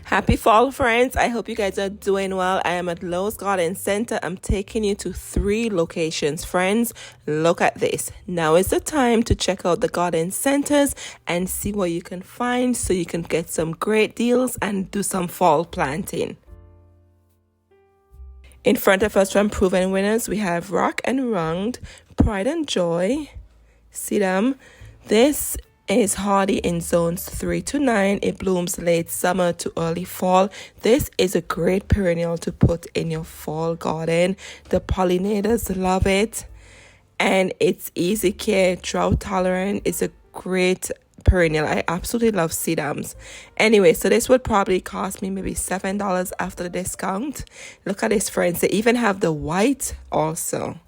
Happy fall, friends. I hope you guys are doing well. I am at Lowe's Garden Center. I'm taking you to 3 locations, friends. Look at this. Now is the time to check out the garden centers and see what you can find so you can get some great deals and do some fall planting. In front of us from Proven Winners, we have Rock and Round, Pride and Joy, Sedum. This is hardy in zones 3 to 9. It blooms late summer to early fall. This is a great perennial to put in your fall garden. The pollinators love it, and it's easy care, drought tolerant. It's a great perennial. I absolutely love sedums. Anyway, so this would probably cost me maybe $7 after the discount. Look at this, friends. They even have the white also.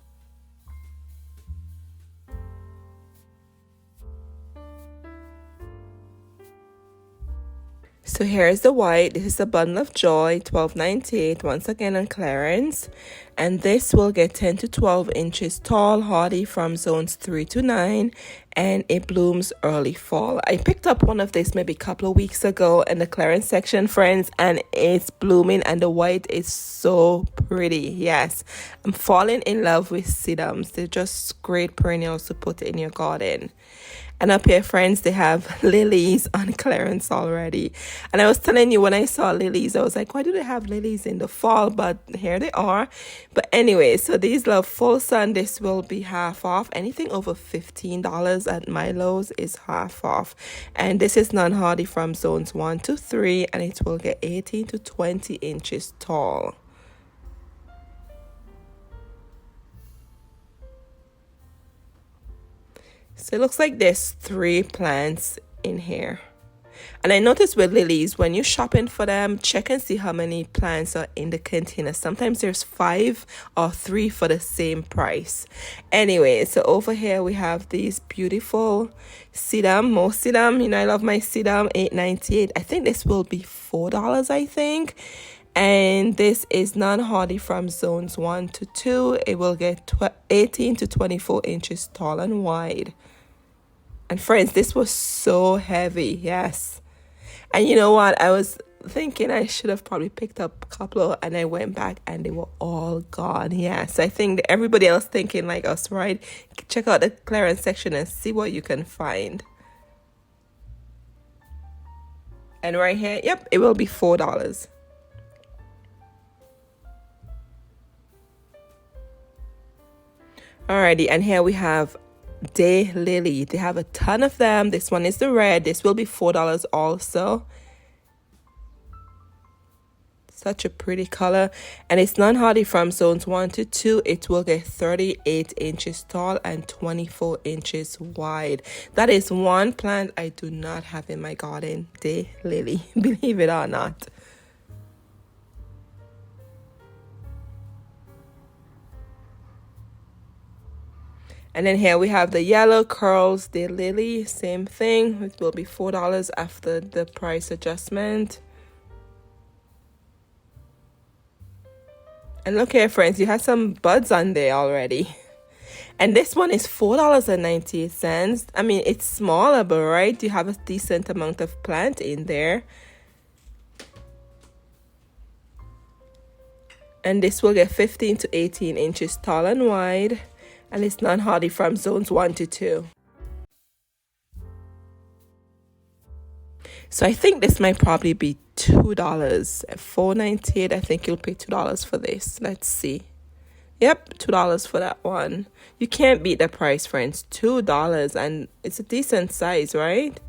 So here's the white. This is a bundle of joy, $12.98, once again on clearance. And this will get 10 to 12 inches tall, hardy from zones 3 to 9, and it blooms early fall. I picked up one of this maybe a couple of weeks ago in the clearance section, friends, and it's blooming, and the white is so pretty. Yes, I'm falling in love with sedums. They're just great perennials to put in your garden. And up here, friends, they have lilies on clearance already. And I was telling you, when I saw lilies, I was like, why do they have lilies in the fall? But here they are. But anyway, so these love full sun. This will be half off. Anything over $15 at my Lowe's is half off. And this is non-hardy from zones 1 to 3. And it will get 18 to 20 inches tall. So it looks like there's 3 plants in here. And I noticed with lilies, when you're shopping for them, check and see how many plants are in the container. Sometimes there's 5 or 3 for the same price. Anyway, so over here we have these beautiful sedum, more sedum. You know, I love my sedum, $8.98. I think this will be $4, I think. And this is non-hardy from zones 1 to 2. It will get 18 to 24 inches tall and wide. And friends, this was so heavy, yes. And you know what? I was thinking I should have probably picked up a couple, and I went back and they were all gone. Yes, I think that everybody else thinking like us, right? Check out the clearance section and see what you can find. And right here, yep, it will be $4. Alrighty, and here we have Daylily. They have a ton of them. This one is the red. This will be $4 also. Such a pretty color. And it's non-hardy from zones 1 to 2. It will get 38 inches tall and 24 inches wide. That is one plant I do not have in my garden. Daylily, believe it or not. And then here we have the yellow curls, Daylily, same thing. It will be $4 after the price adjustment. And look here, friends, you have some buds on there already. And this one is $4.98. I mean, it's smaller, but right, you have a decent amount of plant in there. And this will get 15 to 18 inches tall and wide. And it's non-hardy from zones 1 to 2. So I think this might probably be $2. $4.98. I think you'll pay $2 for this. Let's see. Yep, $2 for that one. You can't beat the price, friends. $2, and it's a decent size, right?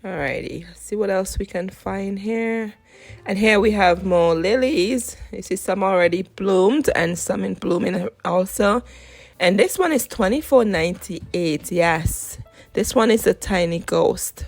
Alrighty, let's see what else we can find here. And here we have more lilies. You see some already bloomed and some in blooming also. And this one is $24.98. Yes, this one is a tiny ghost.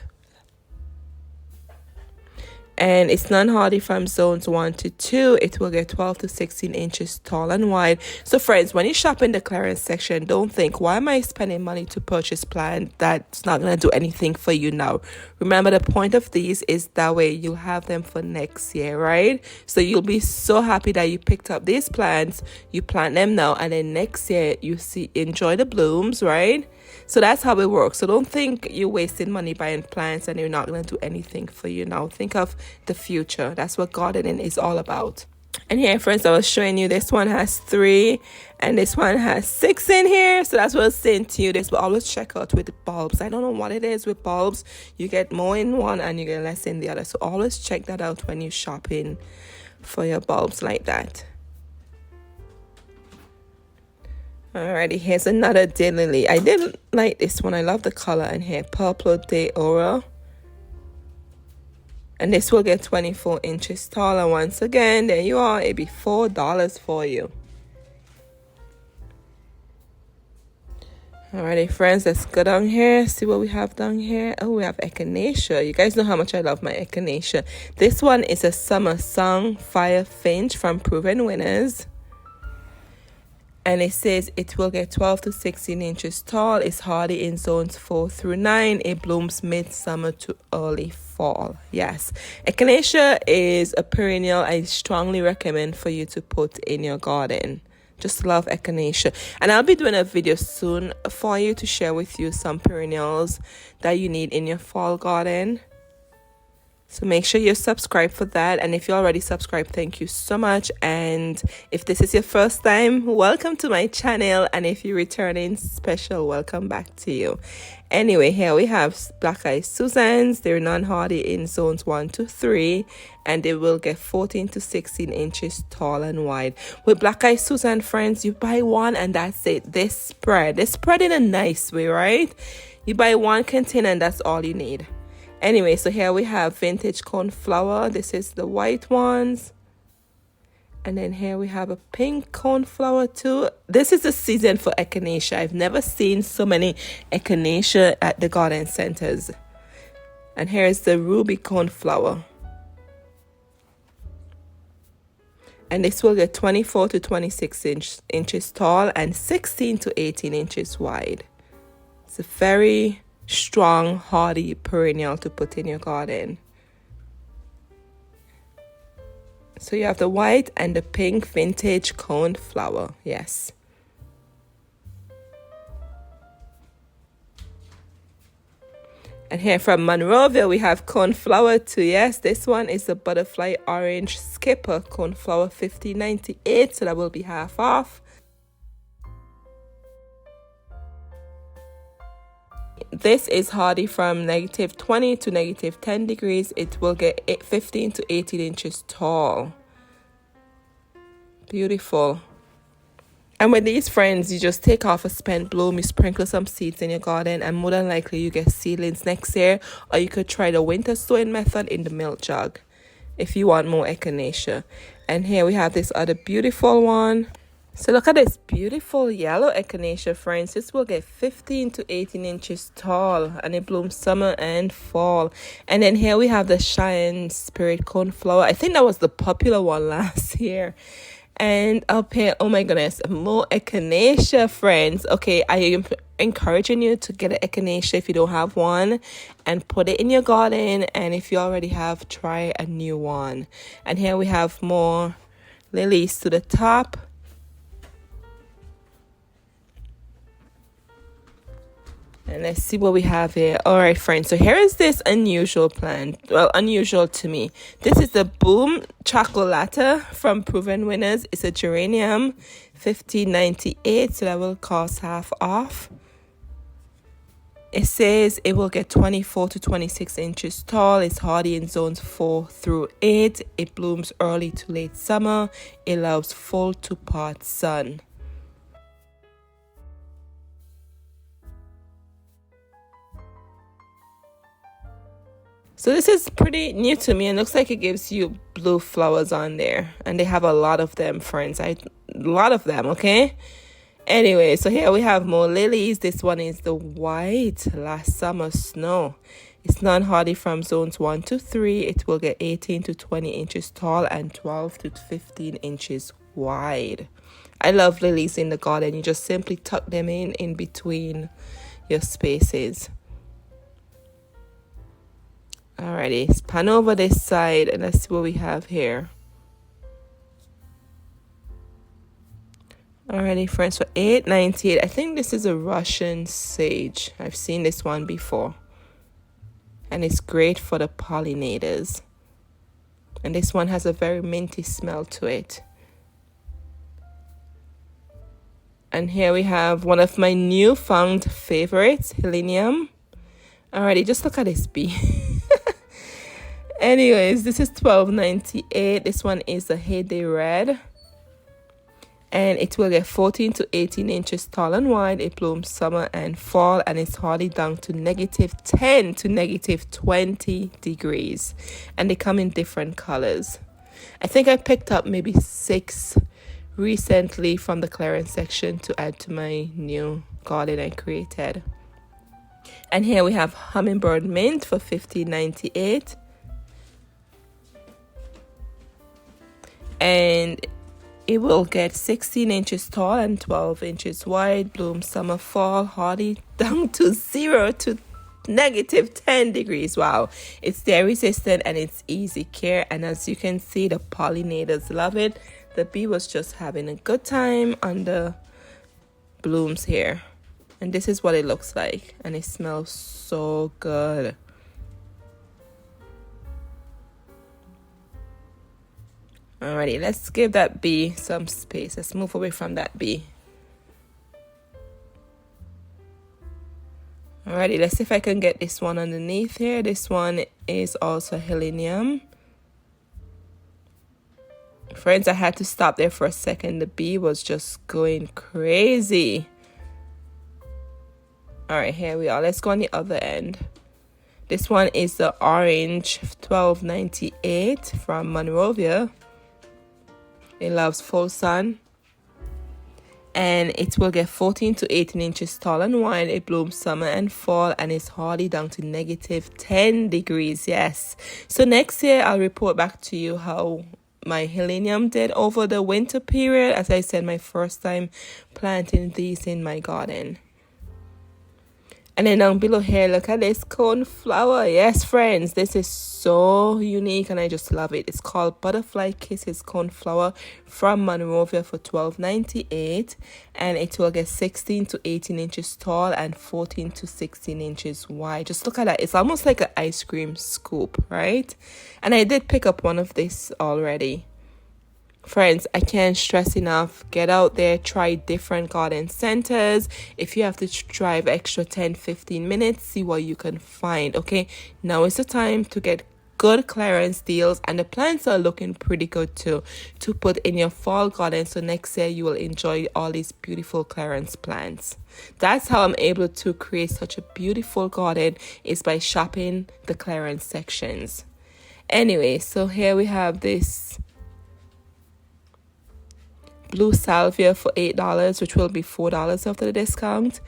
And it's non-hardy from zones 1 to 2. It will get 12 to 16 inches tall and wide. So friends, when you shop in the clearance section, don't think, why am I spending money to purchase plant that's not going to do anything for you now? Remember, the point of these is that way you'll have them for next year, right? So you'll be so happy that you picked up these plants, you plant them now, and then next year you enjoy the blooms, right? So that's how it works. So don't think you're wasting money buying plants and you're not going to do anything for you now. Think of the future. That's what gardening is all about. And here, friends, I was showing you this one has 3 and this one has 6 in here. So that's what I was saying to you. This will always check out with bulbs. I don't know what it is with bulbs. You get more in one and you get less in the other. So always check that out when you're shopping for your bulbs like that. Alrighty, here's another Daylily. I did like this one. I love the color in here. Purple de Oro. And this will get 24 inches tall. And once again, there you are. It'll be $4 for you. Alrighty, friends, let's go down here. See what we have down here. Oh, we have Echinacea. You guys know how much I love my Echinacea. This one is a Summer Song Fire Finch from Proven Winners. And it says it will get 12 to 16 inches tall. It's hardy in zones 4 through 9. It blooms midsummer to early fall. Yes. Echinacea is a perennial I strongly recommend for you to put in your garden. Just love Echinacea. And I'll be doing a video soon for you to share with you some perennials that you need in your fall garden. So make sure you're subscribed for that. And if you're already subscribed, thank you so much. And if this is your first time, welcome to my channel. And if you're returning, special welcome back to you. Anyway, here we have Black Eyed Susans. They're non-hardy in zones 1 to 3. And they will get 14 to 16 inches tall and wide. With Black Eyed Susan, friends, you buy one and that's it. They spread in a nice way, right? You buy one container and that's all you need. Anyway, so here we have vintage coneflower. This is the white ones. And then here we have a pink coneflower too. This is the season for Echinacea. I've never seen so many Echinacea at the garden centers. And here is the ruby coneflower. And this will get 24 to 26 inches tall and 16 to 18 inches wide. It's a very strong, hardy perennial to put in your garden. So you have the white and the pink vintage coneflower. Yes. And here from Monrovia, we have coneflower too. Yes, this one is the butterfly orange skipper coneflower, $15.98. So that will be half off. This is hardy from -20 to -10 degrees. It will get 15 to 18 inches tall. Beautiful. And with these, friends, you just take off a spent bloom, you sprinkle some seeds in your garden, and more than likely you get seedlings next year. Or you could try the winter sowing method in the milk jug if you want more Echinacea. And here we have this other beautiful one. So look at this beautiful yellow Echinacea, friends. This will get 15 to 18 inches tall and it blooms summer and fall. And then here we have the Shine Spirit coneflower. I think that was the popular one last year. And up here, oh my goodness, more Echinacea, friends. Okay, I am encouraging you to get an Echinacea if you don't have one and put it in your garden. And if you already have, try a new one. And here we have more lilies to the top. And let's see what we have here. All right, friends. So here is this unusual plant. Well, unusual to me. This is the Boom Chocolata from Proven Winners. It's a geranium, $15.98. So that will cost half off. It says it will get 24 to 26 inches tall. It's hardy in zones 4 through 8. It blooms early to late summer. It loves full to part sun. So this is pretty new to me and looks like it gives you blue flowers on there. And they have a lot of them, friends. A lot of them, okay? Anyway, so here we have more lilies. This one is the white last summer snow. It's non-hardy from zones 1 to 3. It will get 18 to 20 inches tall and 12 to 15 inches wide. I love lilies in the garden. You just simply tuck them in between your spaces. Alrighty, let's pan over this side and let's see what we have here. Alrighty, friends, for $8.98. I think this is a Russian sage. I've seen this one before. And it's great for the pollinators. And this one has a very minty smell to it. And here we have one of my newfound favorites, Helenium. Alrighty, just look at this bee. Anyways, this is $12.98. This one is the Heyday Red. And it will get 14 to 18 inches tall and wide. It blooms summer and fall, and it's hardy down to -10 to -20 degrees. And they come in different colors. I think I picked up maybe 6 recently from the clearance section to add to my new garden I created. And here we have Hummingbird Mint for $15.98. And it will get 16 inches tall and 12 inches wide, bloom summer, fall, hardy down to 0 to -10 degrees. Wow, it's dairy resistant and it's easy care. And as you can see, the pollinators love it. The bee was just having a good time on the blooms here. And this is what it looks like. And it smells so good. Alrighty, let's give that bee some space. Let's move away from that bee. Alrighty, let's see if I can get this one underneath here. This one is also Helenium. Friends, I had to stop there for a second. The bee was just going crazy. Alright, here we are. Let's go on the other end. This one is the orange, $12.98 from Monrovia. It loves full sun. And it will get 14 to 18 inches tall and wide. It blooms summer and fall, and it's hardy down to -10 degrees. Yes. So next year, I'll report back to you how my Helenium did over the winter period. As I said, my first time planting these in my garden. And then down below here, look at this coneflower. Yes, friends, this is so unique and I just love it. It's called Butterfly Kisses Coneflower from Monrovia for $12.98. And it will get 16 to 18 inches tall and 14 to 16 inches wide. Just look at that. It's almost like an ice cream scoop, right? And I did pick up one of this already. Friends, I can't stress enough, get out there, try different garden centers. If you have to drive extra 10-15 minutes, see what you can find. Okay, now is the time to get good clearance deals, and the plants are looking pretty good too, to put in your fall garden, so next year you will enjoy all these beautiful clearance plants. That's how I'm able to create such a beautiful garden, is by shopping the clearance sections. Anyway, so here we have this blue salvia for $8, which will be $4 after the discount.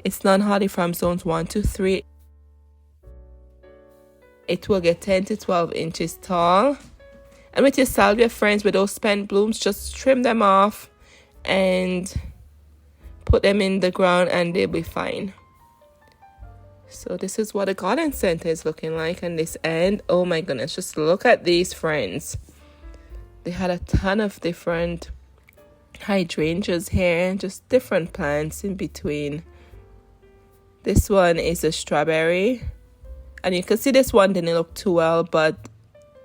It's non-hardy from zones 1 to 3. It will get 10 to 12 inches tall. And with your salvia, friends, with those spent blooms, just trim them off and put them in the ground and they'll be fine. So this is what a garden center is looking like on this end. Oh my goodness, just look at these, friends. They had a ton of different hydrangeas here, just different plants in between. This one is a strawberry, and you can see this one didn't look too well, but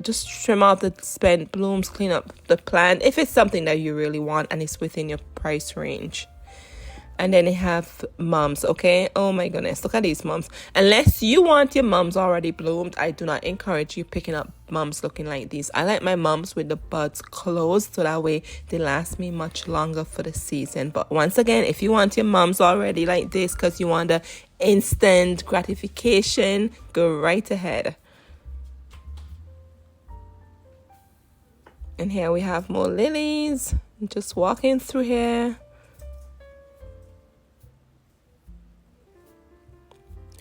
just trim out the spent blooms, clean up the plant if it's something that you really want and it's within your price range. And then they have mums, okay? Oh my goodness, look at these mums. Unless you want your mums already bloomed, I do not encourage you picking up mums looking like these. I like my mums with the buds closed, so that way they last me much longer for the season. But once again, if you want your mums already like this because you want the instant gratification, go right ahead. And here we have more lilies. Just walking through here.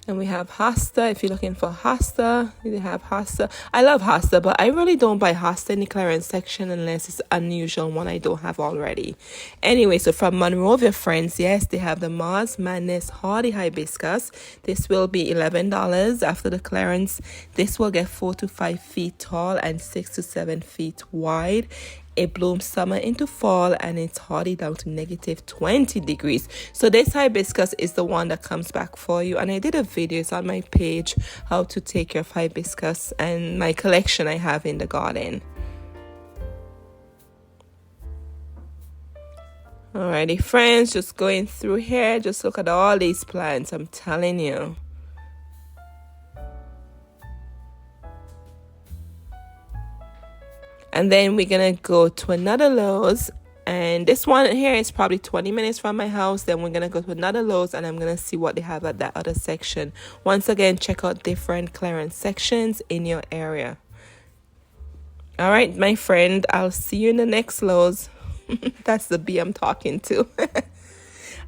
And we have Hosta. If you're looking for Hosta, they have Hosta. I love Hosta, but I really don't buy Hosta in the clearance section unless it's an unusual one I don't have already. Anyway, so from Monrovia, friends, yes, they have the Mars Madness Hardy Hibiscus. This will be $11 after the clearance. This will get 4 to 5 feet tall and 6 to 7 feet wide. it blooms summer into fall, and it's hardy down to -20 degrees. So this hibiscus is the one that comes back for you, and I did a video, it's on my page, how to take care of hibiscus and my collection I have in the garden. Alrighty friends, just going through here, just look at all these plants, I'm telling you. And then we're gonna go to another Lowe's, and this one here is probably 20 minutes from my house. Then we're gonna go to another Lowe's, and I'm gonna see what they have at that other section. Once again, check out different clearance sections in your area. All right, my friend, I'll see you in the next Lowe's. That's the bee I'm talking to.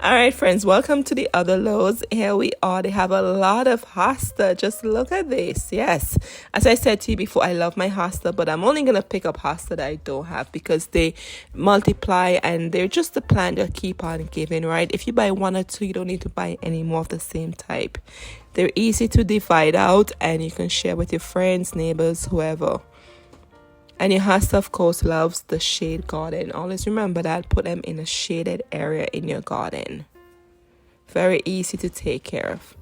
All right, friends, welcome to the other Lowe's. Here we are. They have a lot of hosta. Just look at this. Yes, as I said to you before, I love my hosta, but I'm only gonna pick up hosta that I don't have because they multiply and they're just a plant that keep on giving, right? If you buy one or two, you don't need to buy any more of the same type. They're easy to divide out, and you can share with your friends, neighbors, whoever. And your hosta, of course, loves the shade garden. Always remember that. Put them in a shaded area in your garden. Very easy to take care of.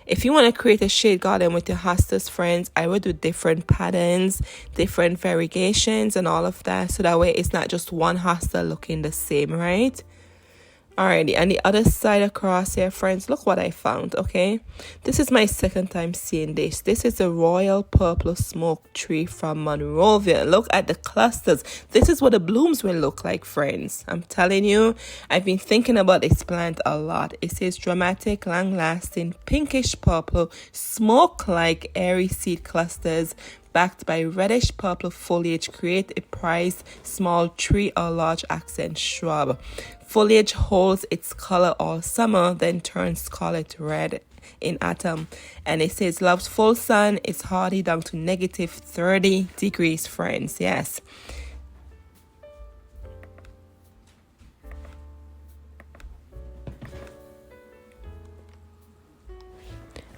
If you want to create a shade garden with your hostas, friends, I would do different patterns, different variegations, and all of that. So that way it's not just one hosta looking the same, right? Alrighty, and the other side across here, friends, look what I found, okay? This is my second time seeing this. This is a royal purple smoke tree from Monrovia. Look at the clusters. This is what the blooms will look like, friends. I'm telling you, I've been thinking about this plant a lot. It says dramatic, long-lasting, pinkish purple, smoke-like airy seed clusters backed by reddish purple foliage create a prized small tree or large accent shrub. Foliage holds its color all summer, then turns scarlet red in autumn. And it says loves full sun, it's hardy down to -30 degrees, friends. Yes.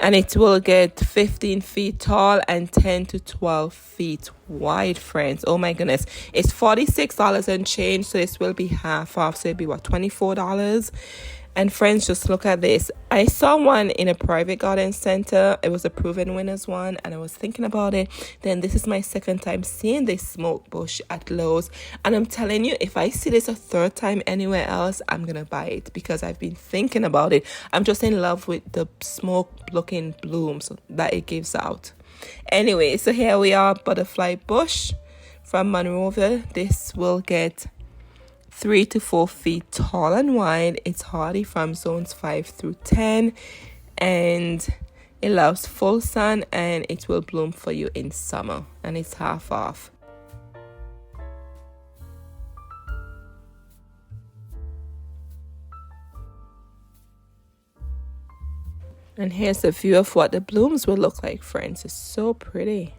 And it will get 15 feet tall and 10 to 12 feet wide, friends. Oh my goodness. It's $46 and change, so this will be half off. So it'll be what, $24? And friends, just look at this. I saw one in a private garden center. It was a proven winners one, and I was thinking about it. Then this is my second time seeing this smoke bush at Lowe's, and I'm telling you, if I see this a third time anywhere else, I'm gonna buy it because I've been thinking about it. I'm just in love with the smoke looking blooms that it gives out. Anyway, so here we are, butterfly bush from Monrovia. This will get 3 to 4 feet tall and wide. It's hardy from zones 5 through 10, and it loves full sun, and it will bloom for you in summer, and it's half off. And here's a view of what the blooms will look like, friends. It's so pretty.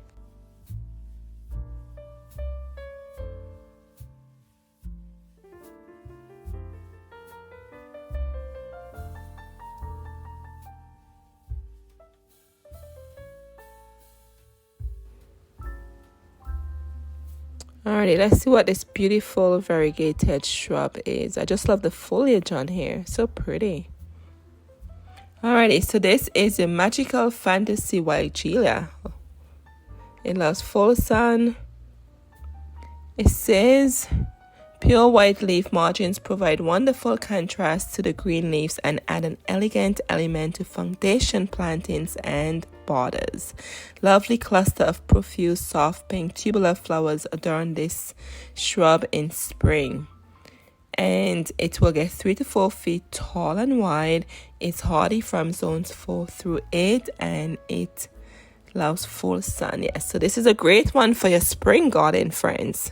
Alrighty, let's see what this beautiful variegated shrub is. I just love the foliage on here. So pretty. Alrighty, so this is a magical fantasy weigela. It loves full sun. It says pure white leaf margins provide wonderful contrast to the green leaves and add an elegant element to foundation plantings and borders. Lovely cluster of profuse soft pink tubular flowers adorn this shrub in spring. And it will get 3 to 4 feet tall and wide. It's hardy from zones 4 through 8, and it loves full sun. Yes, so this is a great one for your spring garden, friends.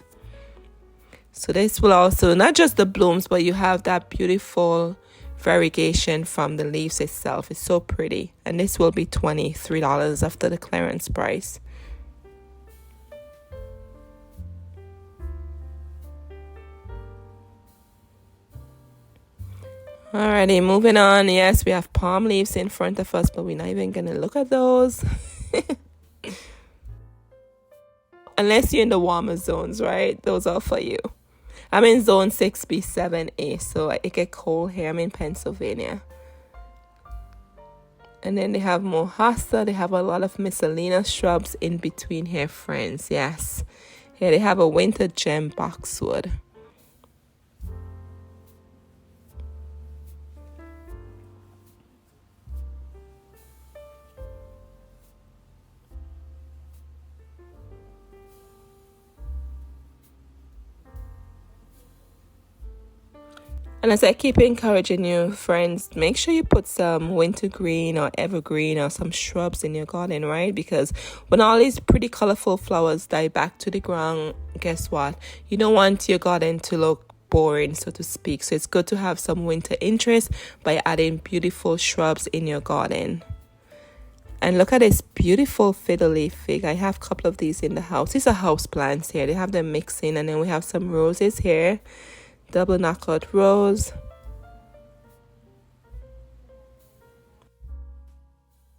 So this will also, not just the blooms, but you have that beautiful variegation from the leaves itself. It's so pretty. And this will be $23 after the clearance price. Alrighty, moving on. Yes, we have palm leaves in front of us, but we're not even gonna look at those. Unless you're in the warmer zones, right? Those are for you. I'm in zone 6B, 7A, so it get cold here. I'm in Pennsylvania. And then they have more Hosta. They have a lot of miscellaneous shrubs in between here, friends. Yes. Here they have a winter gem boxwood. And as I keep encouraging you, friends, make sure you put some wintergreen or evergreen or some shrubs in your garden, right? Because when all these pretty colorful flowers die back to the ground, guess what? You don't want your garden to look boring, so to speak. So it's good to have some winter interest by adding beautiful shrubs in your garden. And look at this beautiful fiddle leaf fig. I have a couple of these in the house. These are house plants here. They have them mixing. And then we have some roses here. Double knockout rose.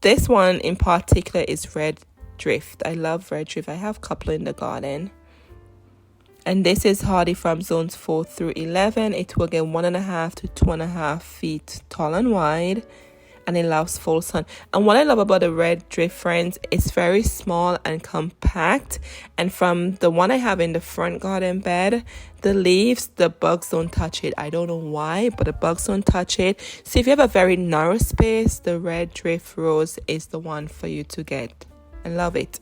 This one in particular is red drift. I love red drift. I have a couple in the garden. And this is hardy from zones 4 through 11. It will get 1.5 to 2.5 feet tall and wide. And it loves full sun. And what I love about the red drift, friends, it's very small and compact. And from the one I have in the front garden bed, the leaves, the bugs don't touch it. I don't know why, but the bugs don't touch it. So if you have a very narrow space, the red drift rose is the one for you to get. I love it.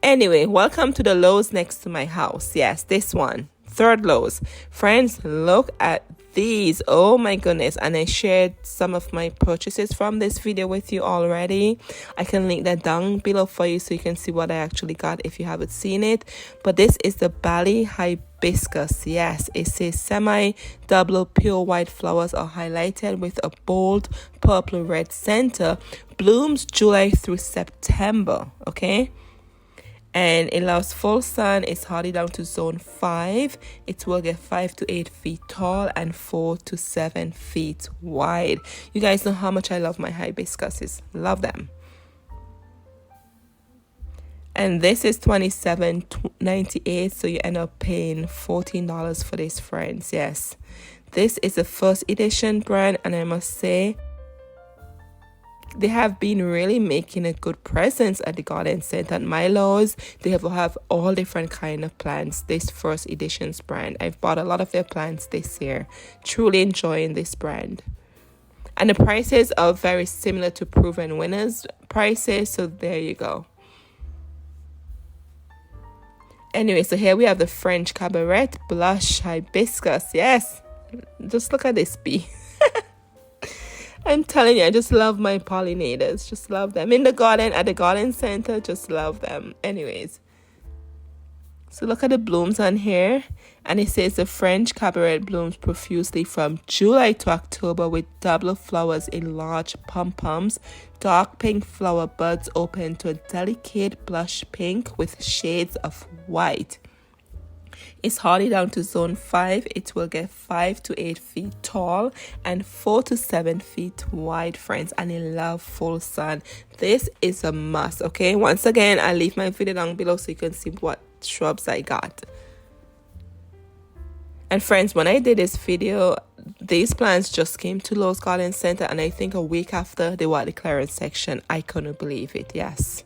Anyway, welcome to the LOWES next to my house. Yes, this one. Third LOWES. Friends, look at these. Oh my goodness. And I shared some of my purchases from this video with you already. I can link that down below for you so you can see what I actually got if you haven't seen it. But this is the Bali Hibiscus. Yes, it says semi-double pure white flowers are highlighted with a bold purple red center. Blooms July through September. Okay. And it loves full sun. It's hardy down to zone 5. It will get 5 to 8 feet tall and 4 to 7 feet wide. You guys know how much I love my hibiscuses. Love them. And this is $27.98, so you end up paying $14 for this, friends. Yes, this is a first edition brand, and I must say they have been really making a good presence at the garden center. At my LOWES, they have all different kind of plants. This first editions brand, I've bought a lot of their plants this year. Truly enjoying this brand. And the prices are very similar to Proven Winners prices, so there you go. Anyway, so here we have the French Cabaret Blush Hibiscus. Yes, just look at this bee. I'm telling you, I just love my pollinators. Just love them. In the garden, at the garden center, just love them. Anyways. So look at the blooms on here. And it says the French Cabaret blooms profusely from July to October with double flowers in large pom-poms. Dark pink flower buds open to a delicate blush pink with shades of white. It's hardy down to zone 5. It will get 5 to 8 feet tall and 4 to 7 feet wide, friends. And I love full sun. This is a must, okay? Once again, I'll leave my video down below so you can see what shrubs I got. And friends, when I did this video, these plants just came to LOWES Garden Center, and I think a week after they were at the clearance section. I couldn't believe it. Yes.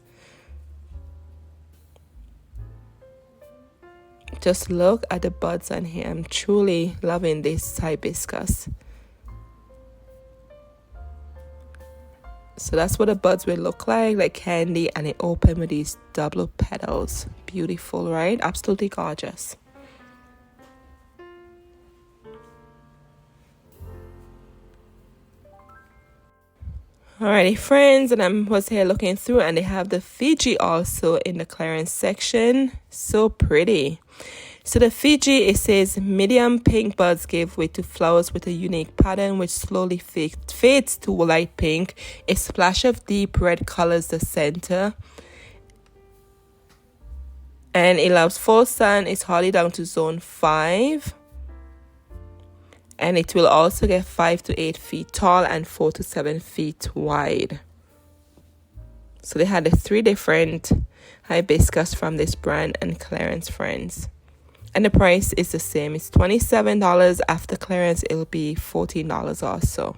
Just look at the buds on here. I'm truly loving this hibiscus. So that's what the buds will look like candy, and it open with these double petals. Beautiful, right? Absolutely gorgeous. Alrighty, friends, and I was here looking through, and they have the Fiji also in the clearance section. So pretty. So the Fiji, it says medium pink buds give way to flowers with a unique pattern which slowly fades to light pink. A splash of deep red colors the center. And it loves full sun. It's hardy down to zone 5. And it will also get 5 to 8 feet tall and 4 to 7 feet wide. So they had the 3 different hibiscus from this brand and clearance, friends. And the price is the same. It's $27. After clearance, it'll be $14 or so.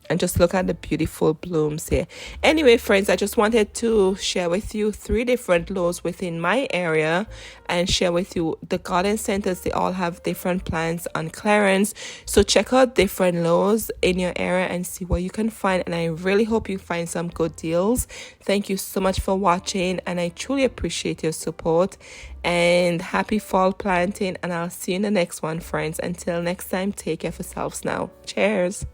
And just look at the beautiful blooms here. Anyway, friends, I just wanted to share with you 3 different LOWES within my area and share with you the garden centers. They all have different plants on clearance. So check out different LOWES in your area and see what you can find. And I really hope you find some good deals. Thank you so much for watching, and I truly appreciate your support. And happy fall planting, and I'll see you in the next one, friends. Until next time, take care of yourselves now. Cheers.